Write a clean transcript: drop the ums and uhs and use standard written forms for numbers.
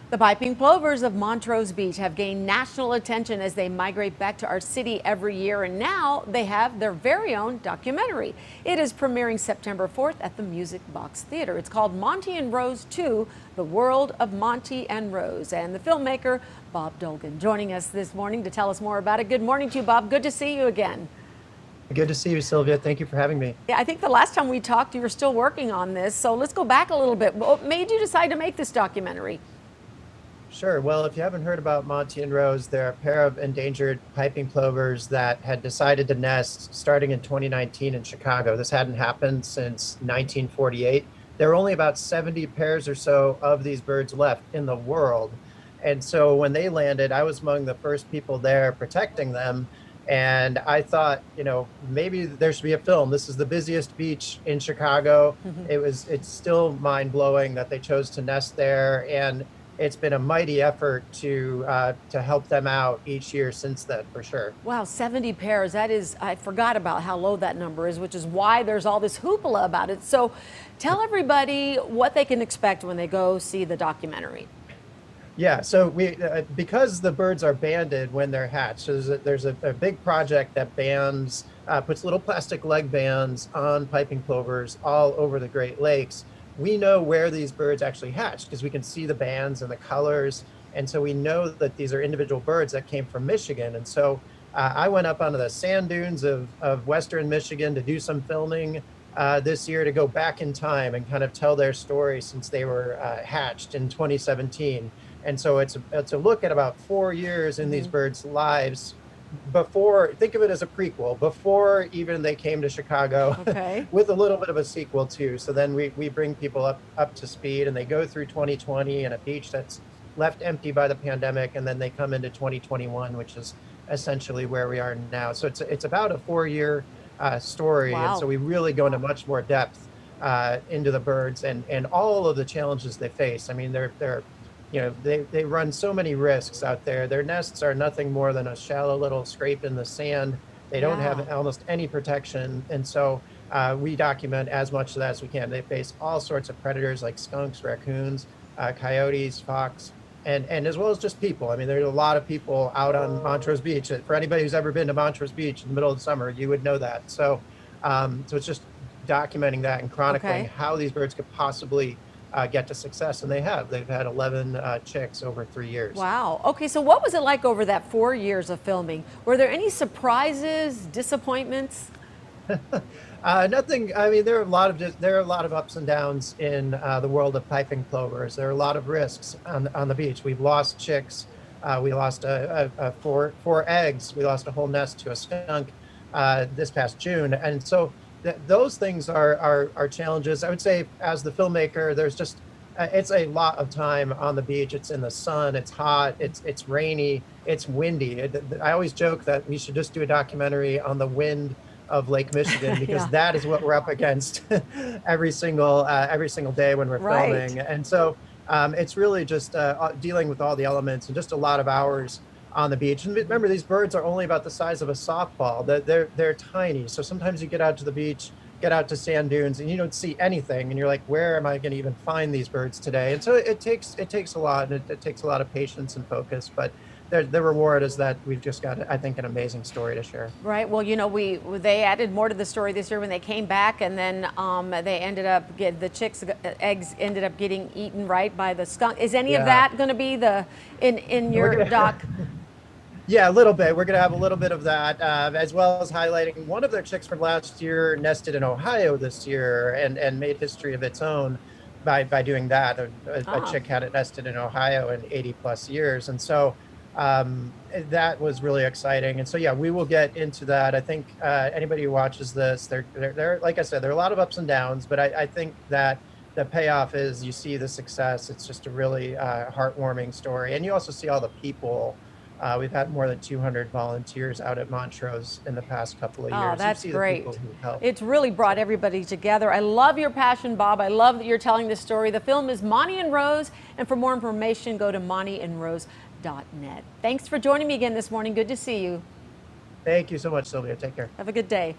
The piping plovers of Montrose Beach have gained national attention as they migrate back to our city every year, and now they have their very own documentary. It is premiering September 4th at the Music Box Theater. It's called Monty and Rose 2, The World of Monty and Rose, and the filmmaker Bob Dolgan joining us this morning to tell us more about it. Good morning to you, Bob. Good to see you again. Good to see you, Sylvia. Thank you for having me. Yeah, I think the last time we talked, you were still working on this, so let's go back a little bit. What made you decide to make this documentary? Sure. Well, if you haven't heard about Monty and Rose, they're a pair of endangered piping plovers that had decided to nest starting in 2019 in Chicago. This hadn't happened since 1948. There are only about 70 pairs or so of these birds left in the world. And so when they landed, I was among the first people there protecting them. And I thought, maybe there should be a film. This is the busiest beach in Chicago. It's still mind blowing that they chose to nest there. And it's been a mighty effort to help them out each year since then, for sure. Wow, 70 pairs. That is, I forgot about how low that number is, which is why there's all this hoopla about it. So tell everybody what they can expect when they go see the documentary. Yeah, so because the birds are banded when they're hatched, so there's a big project that puts little plastic leg bands on piping plovers all over the Great Lakes. We know where these birds actually hatched because we can see the bands and the colors. And so we know that these are individual birds that came from Michigan. And so I went up onto the sand dunes of Western Michigan to do some filming this year, to go back in time and kind of tell their story since they were hatched in 2017. And so it's a look at about 4 years in these birds' lives before, think of it as a prequel, before even they came to Chicago, okay. with a little bit of a sequel too. So then we bring people up to speed, and they go through 2020 and a beach that's left empty by the pandemic, and then they come into 2021, which is essentially where we are now. So it's about a 4-year story. Wow. And so we really go into much more depth into the birds and all of the challenges they face. I mean, they run so many risks out there. Their nests are nothing more than a shallow little scrape in the sand. They don't have almost any protection. And so we document as much of that as we can. They face all sorts of predators like skunks, raccoons, coyotes, fox, and as well as just people. I mean, there's a lot of people out on Montrose Beach. For anybody who's ever been to Montrose Beach in the middle of the summer, you would know that. So, so it's just documenting that and chronicling how these birds could possibly get to success, and they've had 11 chicks over 3 years. Wow. Okay, so what was it like over that 4 years of filming? Were there any surprises, disappointments? Nothing. I mean, there are a lot of ups and downs in the world of piping plovers. There are a lot of risks on the beach. We've lost chicks. We lost four eggs. We lost a whole nest to a skunk this past June, and so those things are challenges. I would say, as the filmmaker, there's just it's a lot of time on the beach. It's in the sun, it's hot, it's rainy, it's windy. I always joke that we should just do a documentary on the wind of Lake Michigan, because that is what we're up against every single day when we're filming. And so it's really just dealing with all the elements and just a lot of hours on the beach. And remember, these birds are only about the size of a softball. They're tiny. So sometimes you get out to the beach, get out to sand dunes, and you don't see anything, and you're like, where am I going to even find these birds today? And so it takes a lot, and it takes a lot of patience and focus. But the reward is that we've just got, I think, an amazing story to share. Right. Well, they added more to the story this year when they came back, and then they ended up the chicks' eggs ended up getting eaten by the skunk. Is any of that going to be in your doc? Yeah, a little bit. We're going to have a little bit of that, as well as highlighting one of their chicks from last year nested in Ohio this year and made history of its own by doing that. A chick had it nested in Ohio in 80 plus years. And so that was really exciting. And so, yeah, we will get into that. I think anybody who watches this, they're like I said, there are a lot of ups and downs, but I think that the payoff is you see the success. It's just a really heartwarming story. And you also see all the people. We've had more than 200 volunteers out at Montrose in the past couple of years. Oh, that's great. Help. It's really brought everybody together. I love your passion, Bob. I love that you're telling this story. The film is Monty and Rose, and for more information, go to montyandrose.net. Thanks for joining me again this morning. Good to see you. Thank you so much, Sylvia. Take care. Have a good day.